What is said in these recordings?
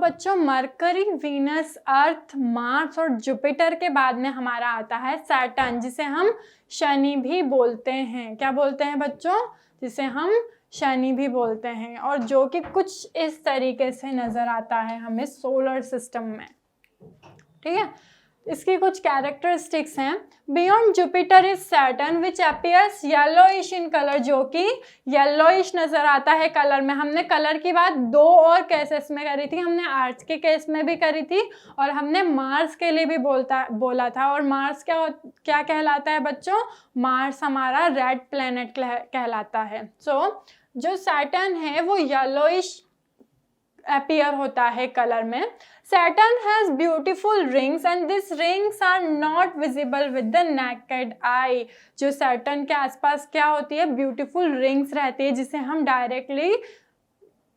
बच्चों mercury, Venus, अर्थ, Mars और Jupiter के बाद में हमारा आता है सैटर्न, जिसे हम शनि भी बोलते हैं। क्या बोलते हैं बच्चों? जिसे हम शनि भी बोलते हैं, और जो कि कुछ इस तरीके से नजर आता है हमें सोलर सिस्टम में। ठीक है, इसकी कुछ कैरेक्टरिस्टिक्स हैं। Beyond Jupiter is Saturn which appears yellowish in colour, जो कि येलोइश नजर आता है कलर में। हमने कलर की बात दो और केसेस में करी थी, हमने अर्थ के केस में भी करी थी और हमने मार्स के लिए भी बोला था। और मार्स क्या कहलाता है बच्चों? मार्स हमारा रेड प्लेनेट कहलाता है। जो सैटर्न है वो येलोइश अपीयर होता है कलर में। Saturn has beautiful rings and these rings are not visible with the naked eye। जो Saturn के आसपास क्या होती है? ब्यूटीफुल रिंग्स रहती है जिसे हम डायरेक्टली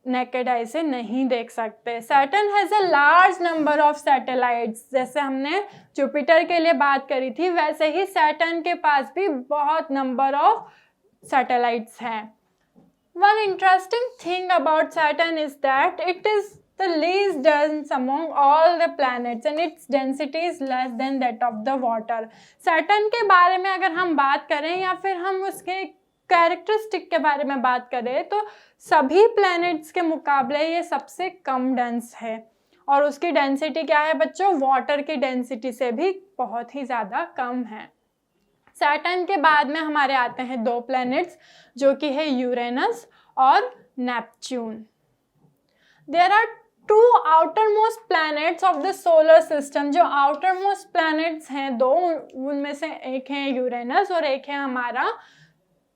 नेकेड आई से नहीं देख सकते। Saturn has a large number of satellites। जैसे हमने जुपिटर के लिए बात करी थी, वैसे ही Saturn के पास भी बहुत नंबर ऑफ सैटेलाइट्स हैं। One interesting thing about Saturn is that it is the least dense among all the planets and its density is less than that of the water। Saturn के बारे में अगर हम बात करें या फिर हम उसके कैरेक्टरिस्टिक के बारे में बात करें तो सभी प्लैनेट्स के मुकाबले ये सबसे कम डेंस है। और उसकी डेंसिटी क्या है बच्चों? वाटर की डेंसिटी से भी बहुत ही ज़्यादा कम है। सैटर्न के बाद में हमारे आते हैं दो प्लैनेट्स, जो कि है यूरेनस और Neptune. There are two outermost planets of the solar system. जो आउटर मोस्ट प्लैनेट्स हैं दो, उनमें से एक है यूरेनस और एक है हमारा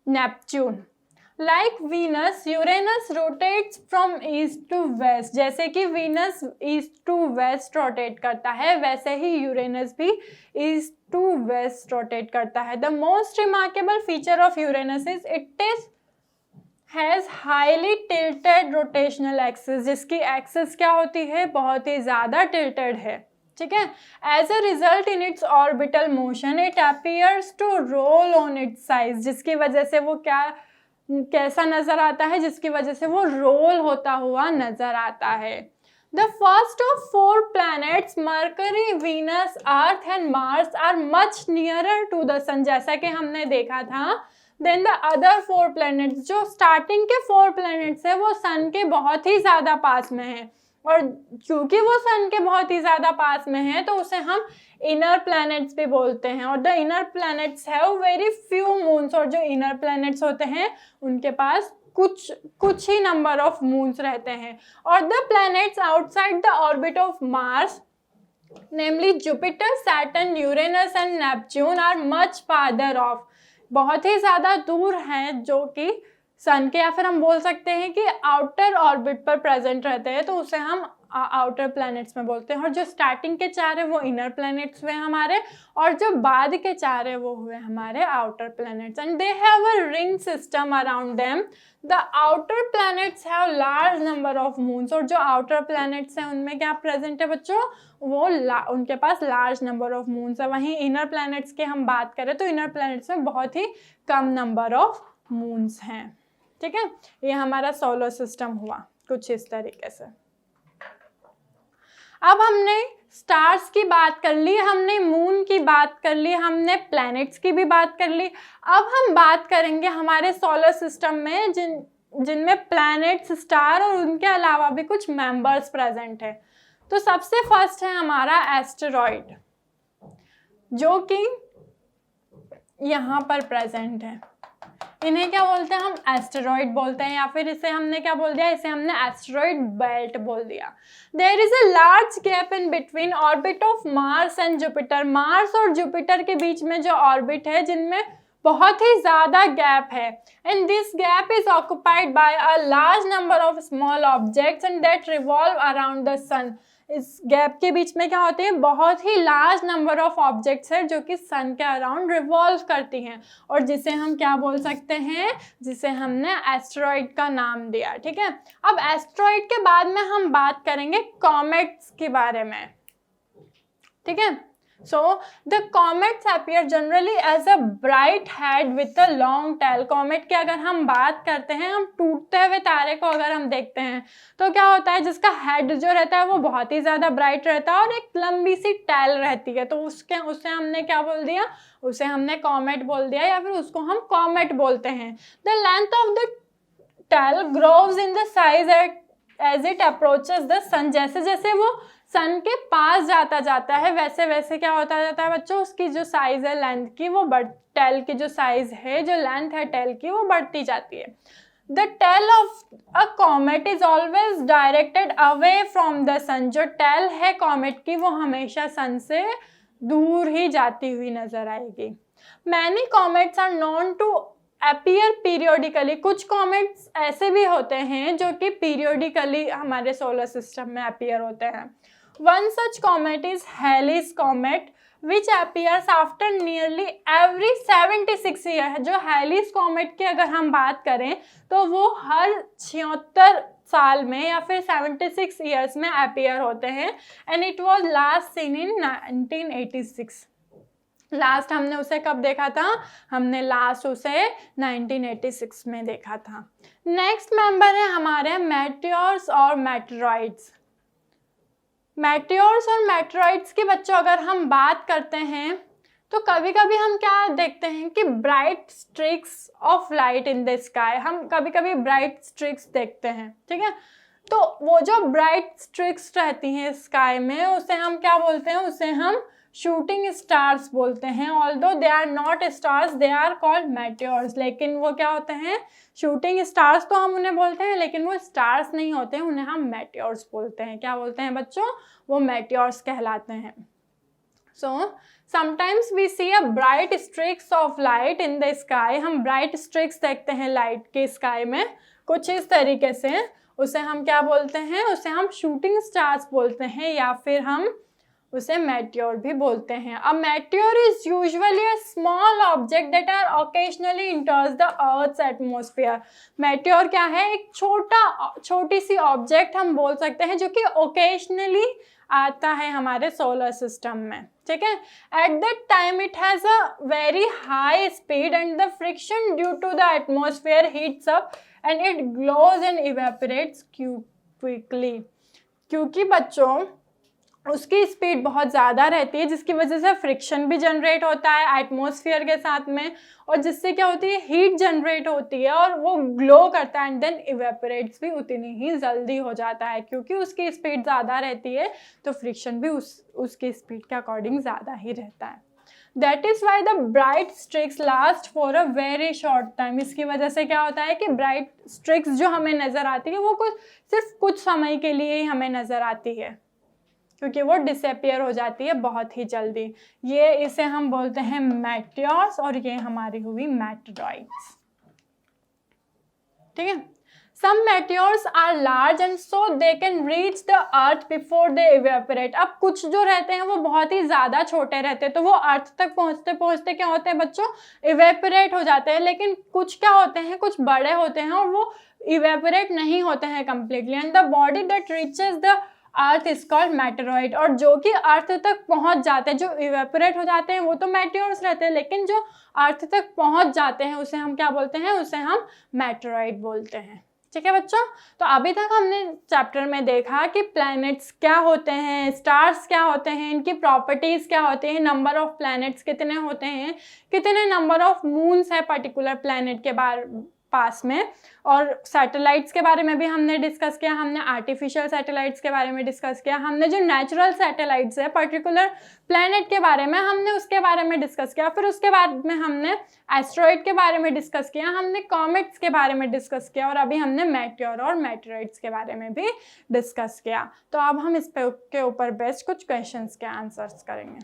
Neptune. Like Venus, Uranus rotates from east to west. जैसे कि Venus east to west rotate करता है, वैसे ही यूरेनस भी ईस्ट टू वेस्ट रोटेट करता है। The most remarkable feature of Uranus is it is has highly tilted rotational axis, जिसकी एक्सिस क्या होती है? बहुत ही ज़्यादा टिल्टेड है। ठीक है, as a result in its orbital motion it appears to roll on its side, जिसकी वजह से वो कैसा नजर आता है? जिसकी वजह से वो रोल होता हुआ नजर आता है। The first of four planets Mercury, Venus, Earth and Mars are much nearer to the sun, जैसा कि हमने देखा था। Then the other four planets, जो स्टार्टिंग के फोर प्लैनेट्स है वो सन के बहुत ही ज़्यादा पास में है, और क्योंकि वो सन के बहुत ही ज़्यादा पास में है तो उसे हम इनर प्लैनेट्स भी बोलते हैं। और the inner planets have very few moons, और जो इनर प्लैनेट्स होते हैं उनके पास कुछ ही नंबर ऑफ मून्स रहते हैं। और the planets outside the orbit of Mars namely Jupiter, Saturn, Uranus and Neptune are much farther off, बहुत ही ज़्यादा दूर हैं, जो कि सन के, या फिर हम बोल सकते हैं कि आउटर ऑर्बिट पर प्रेजेंट रहते हैं, तो उसे हम आउटर प्लैनेट्स में बोलते हैं। और जो स्टार्टिंग के चार है वो इनर प्लैनेट्स हुए हमारे, और जो बाद के चार है वो हुए हमारे outer planets. And they have a ring system around them. The outer planets have large number of moons, और जो आउटर प्लैनेट्स हैं उनमें क्या प्रेजेंट है बच्चों? वो उनके पास लार्ज नंबर ऑफ मून्स है। वहीं इनर प्लैनेट्स की हम बात करें तो इनर प्लैनेट्स में बहुत ही कम नंबर ऑफ मून्स हैं। ठीक है, ये हमारा सोलर सिस्टम हुआ कुछ इस तरीके से। अब हमने स्टार्स की बात कर ली, हमने मून की बात कर ली, हमने प्लैनेट्स की भी बात कर ली। अब हम बात करेंगे हमारे सोलर सिस्टम में जिनमें प्लैनेट्स, स्टार और उनके अलावा भी कुछ मेंबर्स प्रेजेंट है। तो सबसे फर्स्ट है हमारा एस्टेरॉइड, जो कि यहाँ पर प्रेजेंट है। इन्हें क्या बोलते हैं? हम एस्टेरॉइड बोलते हैं, या फिर इसे हमने क्या बोल दिया? इसे हमने एस्टेरॉइड बेल्ट बोल दिया। There is a large gap in between orbit of Mars and Jupiter. Mars और जुपिटर के बीच में जो ऑर्बिट है, जिनमें बहुत ही ज़्यादा गैप है, and this gap is occupied by a large number of small objects and that revolve around the sun. इस गैप के बीच में क्या होते हैं? बहुत ही लार्ज नंबर ऑफ ऑब्जेक्ट्स है जो कि सन के अराउंड रिवॉल्व करती हैं, और जिसे हम क्या बोल सकते हैं? जिसे हमने एस्टेरॉइड का नाम दिया। ठीक है, अब एस्टेरॉइड के बाद में हम बात करेंगे कॉमेट्स के बारे में। ठीक है, So the comets appear generally as a bright head with a long tail. Comet की अगर हम बात करते हैं, हम टूटते हुए तारे को अगर हम देखते हैं तो क्या होता है, जिसका हेड जो रहता है वो बहुत ही ज़्यादा ब्राइट रहता है और एक लंबी सी टैल रहती है, तो उससे हमने क्या बोल दिया, उसे हमने कॉमेट बोल दिया या फिर उसको हम कॉमेट बोलते हैं. The length of the tail grows in the size as it approaches the sun. जैसे जैसे वो सन के पास जाता है वैसे वैसे क्या होता जाता है बच्चों, उसकी जो साइज है लेंथ की वो टेल की जो साइज है, जो लेंथ है टेल की, वो बढ़ती जाती है. The tail of a comet is always directed away from the sun. जो टेल है कॉमेट की वो हमेशा सन से दूर ही जाती हुई नजर आएगी. Many comets are known to appear periodically. कुछ कॉमेट्स ऐसे भी होते हैं जो कि पीरियोडिकली हमारे सोलर सिस्टम में अपीयर होते हैं. One such comet is Halley's comet, which appears after nearly every 76 years. जो Halley's comet की अगर हम बात करें तो वो हर 76 साल में या फिर 76 years में appear होते हैं. And it was last seen in 1986. Last हमने उसे कब देखा था, हमने लास्ट उसे 1986 में देखा था. नेक्स्ट मेंबर है हमारे मेटियोर्स और मेटेरॉइड्स. मेटियोर्स और मेटेरॉइड्स की बच्चों अगर हम बात करते हैं तो कभी कभी हम क्या देखते हैं कि bright streaks of light in the sky. हम कभी कभी ब्राइट स्ट्रिक्स देखते हैं, ठीक है. तो वो जो ब्राइट स्ट्रिक्स रहती हैं स्काई में उसे हम क्या बोलते हैं, उसे हम शूटिंग स्टार्स बोलते हैं. Although they are not stars, they are called meteors. लेकिन वो क्या होते हैं, शूटिंग स्टार्स तो हम उन्हें बोलते हैं लेकिन वो स्टार्स नहीं होते हैं, उन्हें हम मेटियोर्स बोलते हैं. क्या बोलते हैं बच्चों, वो मेटियोर्स कहलाते हैं. So sometimes we see a bright streaks of light in the sky. हम ब्राइट स्ट्रिक्स देखते हैं लाइट के स्काई में कुछ इस तरीके से. उसे हम क्या बोलते हैं, उसे हम शूटिंग स्टार्स बोलते हैं या फिर हम उसे मेटियोर भी बोलते हैं. A meteor is usually a small object that are occasionally enters the earth's atmosphere. Meteor क्या है, एक छोटी सी ऑब्जेक्ट हम बोल सकते हैं जो कि ओकेजनली आता है हमारे सोलर सिस्टम में, ठीक है. At that time it has a very high speed and the friction due to the atmosphere heats up and it glows and evaporates quickly. क्योंकि बच्चों उसकी स्पीड बहुत ज़्यादा रहती है जिसकी वजह से फ्रिक्शन भी जनरेट होता है एटमॉस्फेयर के साथ में, और जिससे क्या होती है, हीट जनरेट होती है और वो ग्लो करता है एंड देन इवेपोरेट्स भी उतनी ही जल्दी हो जाता है. क्योंकि उसकी स्पीड ज़्यादा रहती है तो फ्रिक्शन भी उसकी स्पीड के अकॉर्डिंग ज़्यादा ही रहता है. That is why the bright streaks last for a very short time. इसकी वजह से क्या होता है कि ब्राइट स्ट्रिक्स जो हमें नज़र आती है वो सिर्फ कुछ समय के लिए ही हमें नज़र आती है क्योंकि वो डिसअपियर हो जाती है बहुत ही जल्दी. ये इसे हम बोलते हैं मेटियोर्स और ये हमारी हुई मेटेरॉइड्स, ठीक है. Some meteors are large and so they can reach the earth before they evaporate. अब कुछ जो रहते हैं वो बहुत ही ज़्यादा छोटे रहते हैं तो वो अर्थ तक पहुँचते पहुँचते क्या होते हैं बच्चों, इवेपोरेट हो जाते हैं. लेकिन कुछ क्या होते हैं, कुछ बड़े होते हैं और वो इवेपोरेट नहीं होते हैं completely. And the body that reaches the earth is called meteoroid. और जो कि अर्थ तक पहुंच जाते हैं, जो इवेपोरेट हो जाते हैं वो तो मेटियोर्स रहते हैं, लेकिन जो अर्थ तक पहुंच जाते हैं उसे हम क्या बोलते हैं, उसे हम मेटेरॉइड बोलते हैं, ठीक है बच्चों. तो अभी तक हमने चैप्टर में देखा कि प्लैनेट्स क्या होते हैं, स्टार्स क्या होते हैं, इनकी प्रॉपर्टीज़ क्या होती हैं, नंबर ऑफ प्लैनेट्स कितने होते हैं, कितने नंबर ऑफ मून्स है पर्टिकुलर प्लैनेट के पास में, और सैटेलाइट्स के बारे में भी हमने डिस्कस किया. हमने आर्टिफिशियल सैटेलाइट्स के बारे में डिस्कस किया. हमने जो नेचुरल सैटेलाइट्स है पर्टिकुलर प्लैनेट के बारे में हमने उसके बारे में डिस्कस किया. फिर उसके बाद में हमने एस्ट्रॉइड के बारे में डिस्कस किया, हमने कॉमेट्स के बारे में डिस्कस किया और अभी हमने मेटियोर और मेटेरॉइड्स के बारे में भी डिस्कस किया. तो अब हम इस पे के ऊपर बेस्ड कुछ क्वेश्चंस के आंसर्स करेंगे.